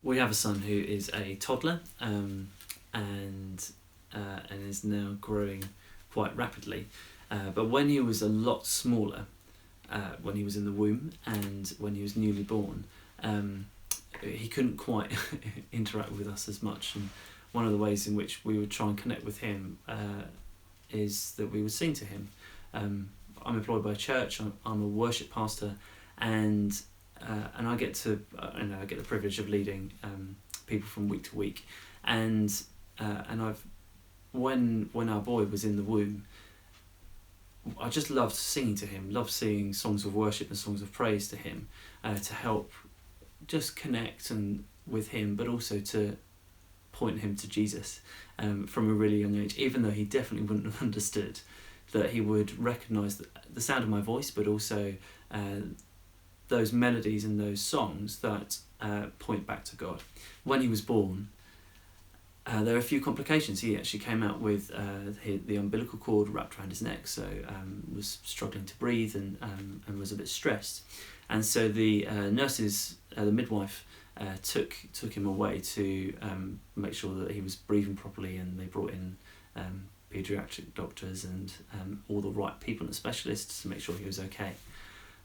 We have a son who is a toddler, and is now growing quite rapidly. But when he was a lot smaller, when he was in the womb and when he was newly born, he couldn't quite interact with us as much. And one of the ways in which we would try and connect with him is that we would sing to him. I'm employed by a church. I'm a worship pastor, and I get to I get the privilege of leading people from week to week, and I've when our boy was in the womb, I just loved singing to him, loved singing songs of worship and songs of praise to him, to help just connect and with him, but also to point him to Jesus from a really young age, even though he definitely wouldn't have understood, that he would recognise the sound of my voice, but also those melodies and those songs that point back to God. When he was born, there were a few complications. He actually came out with the umbilical cord wrapped around his neck, so was struggling to breathe and was a bit stressed. And so the nurses, the midwife, took him away to make sure that he was breathing properly, and they brought in paediatric doctors and all the right people and specialists to make sure he was okay.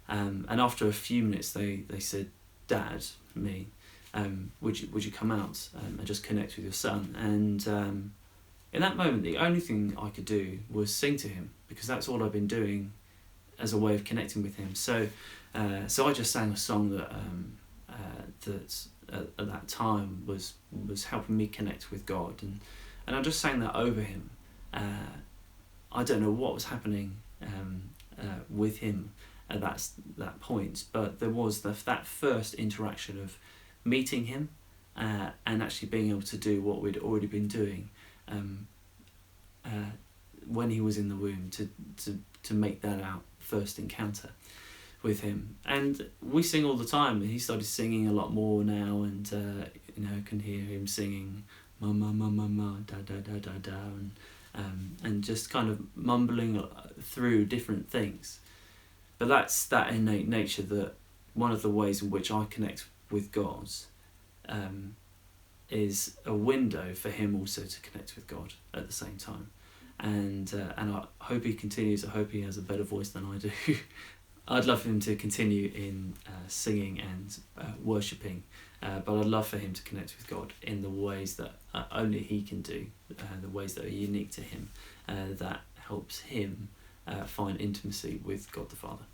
And after a few minutes, they said, "Dad, me, would you come out and just connect with your son?" And in that moment, the only thing I could do was sing to him, because that's all I've been doing as a way of connecting with him. So I just sang a song that at that time was helping me connect with God, and I just sang that over him. I don't know what was happening with him at that point, but there was that first interaction of meeting him and actually being able to do what we'd already been doing when he was in the womb, to make that our first encounter with him. And we sing all the time. He started singing a lot more now, and I can hear him singing ma ma ma ma ma da da da da da, and just kind of mumbling through different things. But that's that innate nature, that one of the ways in which I connect with God is a window for him also to connect with God at the same time. And I hope he continues. I hope he has a better voice than I do. I'd love him to continue in singing and worshipping, but I'd love for him to connect with God in the ways that only he can do, the ways that are unique to him, that helps him find intimacy with God the Father.